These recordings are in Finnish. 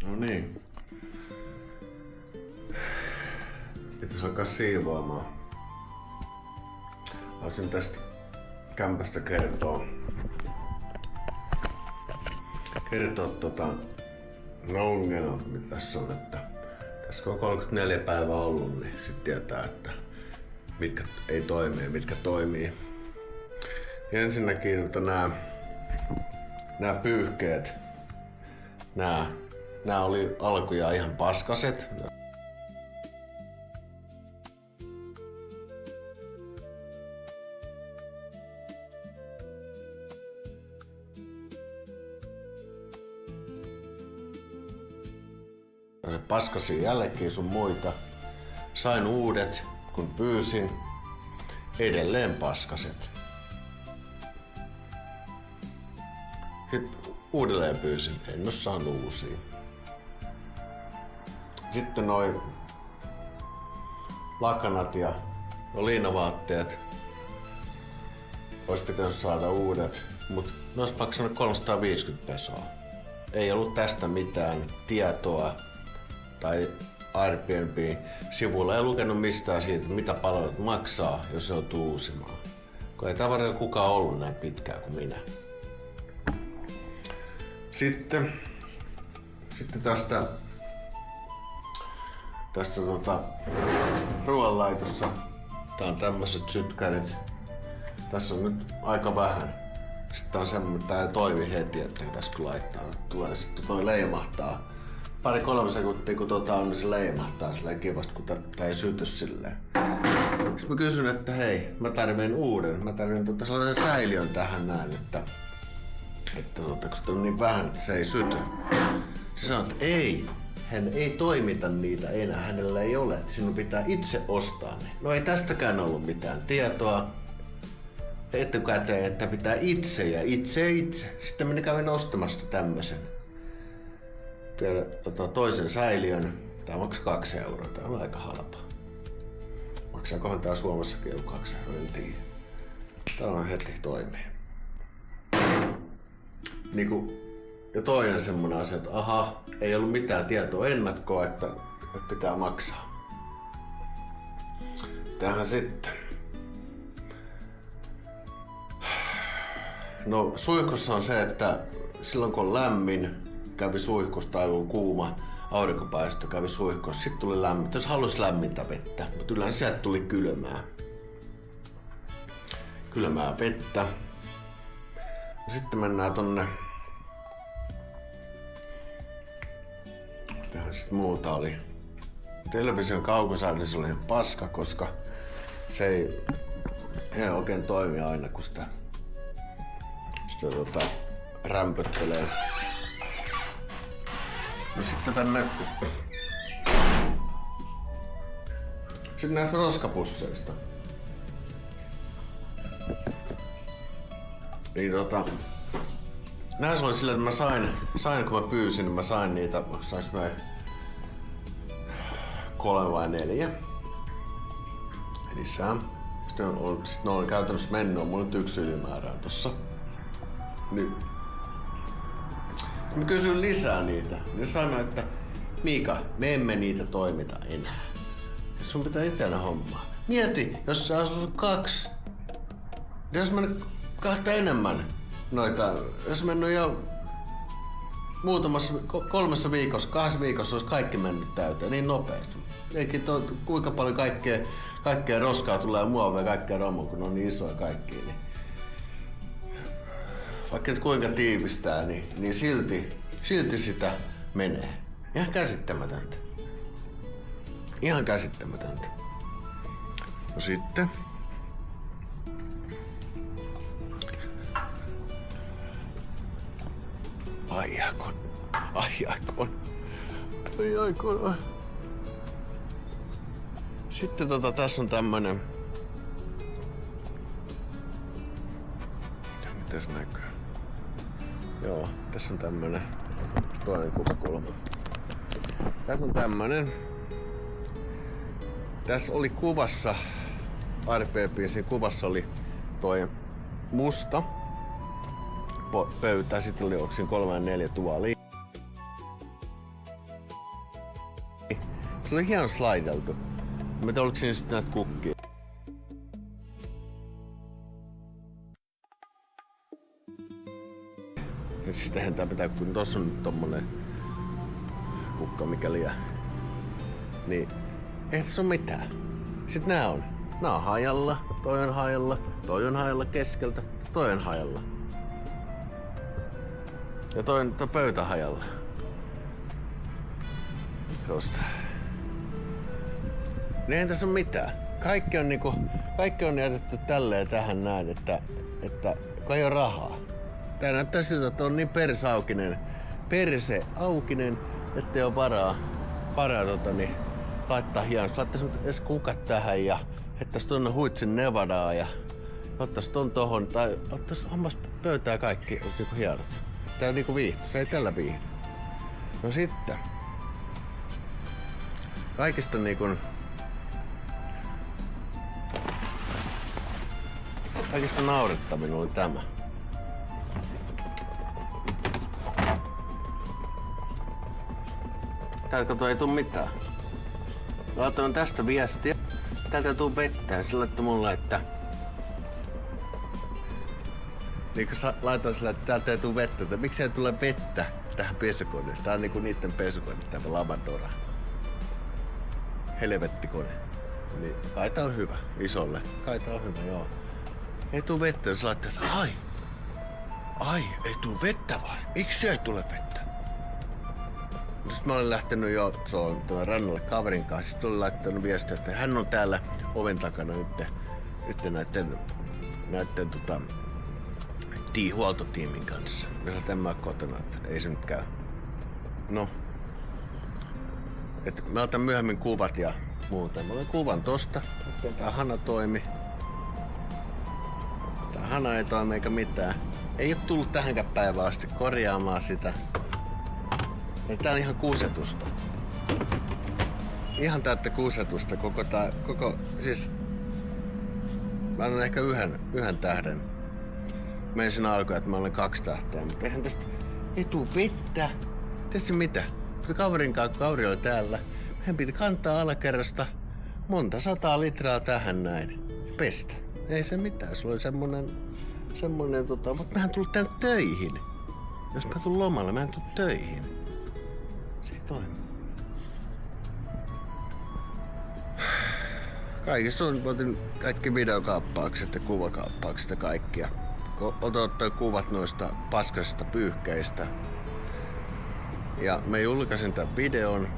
No niin. Pitäis alkaa siivoamaan. Haluaisin tästä kämpästä kertoa ne ongelmat, mitä tässä on. Että tässä kun on 34 päivää ollut, niin sit tietää, että mitkä ei toimi ja mitkä toimii. Ja ensinnäkin nämä pyyhkeet, nämä oli alkujaan ihan paskaset. Paskasin jälkeen sun muita. Sain uudet, kun pyysin. Edelleen paskaset. Sitten uudelleen pyysin. En oo saanut uusia. Sitten noi lakanat ja liinavaatteet. Ois pitänyt saada uudet, mut ne ois maksanut 350 pesoa. Ei ollut tästä mitään tietoa. Tai Airbnb-sivuilla ei lukenut mistään siitä, mitä palvelut maksaa, jos joutuu uusimaan. Kun ei tavaraa kukaan ollut näin pitkään kuin minä. Sitten tästä ruoanlaitossa. Tää on tämmöset sytkärit. Tässä on nyt aika vähän. Sitten on semmoinen, tää ei toimi heti, että tässä kun laittaa, tulee sitten toi leimahtaa. 2-3 sekuntia kun on, niin se leimahtaa silleen kivasti, kun tää ei syty silleen. Sitten mä kysyn, että hei, mä tarvitsen uuden. Mä tarvitsen sellaisen säiliön tähän näin, että kun tää on niin vähän, että se ei syty. Se sanoo, että ei, hän ei toimita niitä enää, hänellä ei ole, että sinun pitää itse ostaa ne. No ei tästäkään ollut mitään tietoa etukäteen, että pitää itse ja itse. Sitten minä kävin ostamasta tämmösen. Vielä toisen säiliön. Tää maksaa 2 euroa. Tää on aika halpa. Maksaakohan tää Suomessakin joku 2 euroa, en tiedä. Tää on heti toimii. Ja toinen semmonen asia, että aha, ei ollut mitään tietoa ennakkoa, että pitää maksaa. Tähän sitten. No suihkussa on se, että silloin kun on lämmin, kävi suihkussa tai on kuuma aurinkopaisto, kävi suihkussa, sitten tuli lämmin. Jos halusi lämmintä vettä, mutta yleensä sieltä tuli kylmää vettä. Ja sitten mennään tonne. Tähän sitten muuta oli. Television kaukosäädys oli ihan paska, koska se ei oikein toimi aina, kun sitä rämpöttelee. Ja sitten tänne. Sitten näistä roskapusseista. Niin näissä oli sillä, että mä sain kun mä pyysin, niin mä sain niitä, sais mä 3 vai 4 lisää. Sitten ne on käytännössä mennyt, mulla nyt 1 ylimäärää tossa. Nyt. Mä kysyin lisää niitä. Ne sanoi, että Miika, me emme niitä toimita enää. Sun pitää itellä hommaa. Mieti, jos sä olisi 2. Jos mennyt 2 enemmän noita. Jos mennyt jo muutamassa 3 viikossa, 2 viikossa olisi kaikki mennyt täyteen niin nopeasti. Eikin kuinka paljon kaikkea roskaa tulee muovia ja kaikkea romua, kun on niin isoja kaikkia. Niin vaikka nyt kuinka tiivistää, niin silti sitä menee. Ihan käsittämätöntä. Ihan käsittämätöntä. No sitten. Ai aikon. Sitten tässä on tämmönen. Miten se näkyy? Joo, tässä on tämmönen toinen kuvakulma. Tässä on tämmönen. Tässä oli kuvassa, Airbnb:n kuvassa oli toi musta pöytä, sitten oli 3 ja 4 tuolia. Se oli hienosti laiteltu. Mä tiedän, oliko siinä sitten näitä kukkia. Ja siis eihän tää pitää, kun tossa on tommonen kukka mikä liian. Niin, ei tässä oo mitään. Sitten nää on hajalla, toi on hajalla keskeltä, toi on hajalla. Ja toi pöytä hajalla. Tosta. Niin eihän tässä oo mitään. Kaikki on jätetty tälleen tähän näin, että kun ei oo rahaa. Tää näyttää siltä, että on niin perse aukinen, ettei oo varaa laittaa hienosti. Laittaisi edes kukat tähän ja heittäis tonne Huitsin Nevadaa ja ottais ton tohon tai ottais hammas pöytää kaikki niinku hienot. Tää on niinku viihdy, se ei tällä viihdy. No sitten. Kaikista naurettavin oli tämä. Täältä ei tuu mitään. Laitoin tästä viestiä. Täältä tuu vettä. Se laittoi mulle, että... Niin kun laitoin sille, että täältä ei tuu vettä. Että miksi ei tule vettä tähän pesukoneeseen? Tää on niinku niitten pesukone, tämä Labradora. Helvettikone. Niin kai tää on hyvä. Isolle. Kai tää on hyvä, joo. Ei tuu vettä. Se laittoi, että ai, ei tuu vettä vai? Miksi ei tule vettä? Sitten mä olin lähtenyt jo tuonne rannalle kaverin kanssa. Sitten olin laittanut viestiä, että hän on täällä oven takana nyt näitten huoltotiimin kanssa. Ja sä en mä kotona, että ei se nyt käy. No. Et mä otan myöhemmin kuvat ja muuta. Mä otan kuvan tosta, että tää hana toimi. Tää hana ei toimi eikä mitään. Ei oo tullut tähänkään päivään asti korjaamaan sitä. Ja tää on ihan kusetusta. Ihan täyttä kusetusta siis... Mä annan ehkä yhden tähden. Mä ensin alkoi, että mä olen 2 tähteä, mutta eihän tästä... Ei tuu vettä. Tässä mitä? Kauri oli täällä. Hän piti kantaa alakerrasta monta 100 litraa tähän näin. Pestä. Ei se mitään, sulla oli semmonen mutta mähän tullut tänne töihin. Jos mä tulen lomalle, mä en tuu töihin. Se ei toimi. Kaikissa otin kaikki videokaappaukset ja kuvakaappaukset ja kaikkia. Otin ottaa kuvat noista paskasista pyyhkeistä. Ja mä julkaisin tämän videon,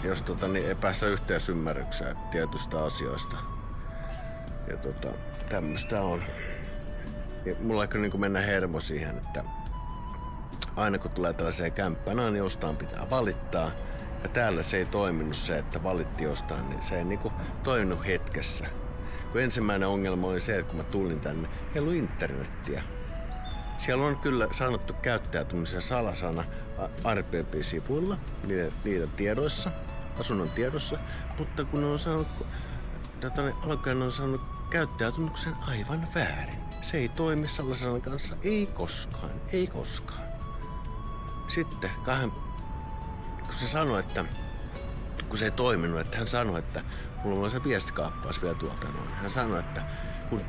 jos ei päässä yhteisymmärrykseen tietystä asioista. Ja tämmöstä on. Ja mulla alkoi niin mennä hermo siihen, että aina kun tulee tällaiseen kämppään, niin jostain pitää valittaa. Ja täällä se ei toiminut se, että valitti jostain, niin se ei niinku toiminut hetkessä. Kun ensimmäinen ongelma oli se, että kun mä tulin tänne, ei ollut internettiä. Siellä on kyllä sanottu käyttäjätunnisen salasana RPP-sivuilla, niiden tiedoissa, asunnon tiedossa, mutta kun on saanut, alkaen on saanut käyttäjätunnuksen aivan väärin. Se ei toimi salasanan kanssa, ei koskaan. Sitten kun se sanoi, että kun se ei toiminut, että hän sanoi, että mulla on se viestikaappaus vielä tuolta noin. Hän sanoi, että kun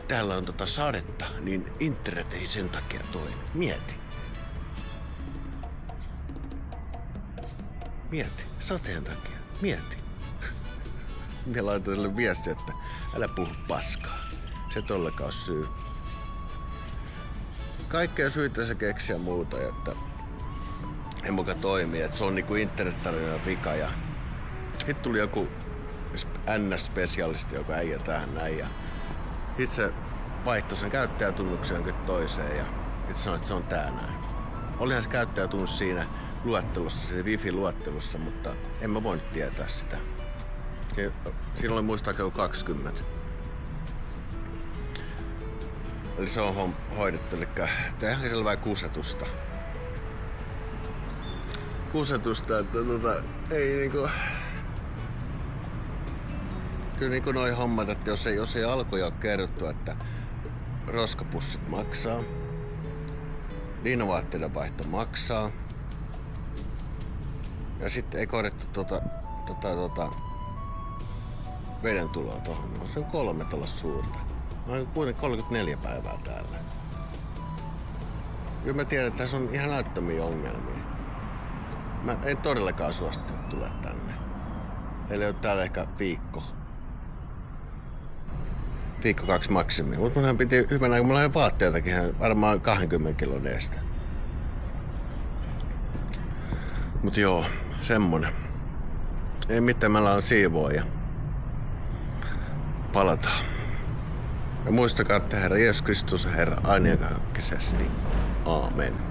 täällä on sadetta, niin internet ei sen takia toimi. Mieti, sateen takia. Mieti. Minä laitoin sille viestiä, että älä puhu paskaa. Se et ollenkaan syy. Kaikkea syitä se keksiä muuta, että ei muka toimii, että se on niinku internet-tarinan vika ja sitten tuli joku NS-spesialisti, joka äijä tähän näin ja itse vaihtoi sen käyttäjätunnuksen jonkin toiseen ja itse sanoi, että se on tää näin. Olihan se käyttäjätunnus siinä luettelossa, siinä wifi-luettelossa, mutta en mä voinut tietää sitä. Siinä oli muistaakseni 20. Eli se on hoidettu, eli tehdään selvää kusetusta. Että ei niinku... Kyllä niinku noi hommat, että jos ei alkuja ole kerrottu, että roskapussit maksaa, liinavaatteiden vaihto maksaa, Ja sitten ei korjattu veden tuloa tohon. Se on 3 tuolla suurta. Mä oon kuitenkin 34 päivää täällä. Kyllä mä tiedän, että tässä on ihan näyttömiä ongelmia. Mä en todellakaan suosittele tulla tänne. Eli on täällä ehkä viikko 2 maksimi. Mutta munhan piti hyvänä, kun mulla on vaatteitakin varmaan 20 kilon eestä. Mut joo, semmonen. Ei mitään, meillä on siivooja. Palataan. Ja muistakaa, että Herra Jeesus Kristus on Herra aina ja kaikkisesti. Aamen.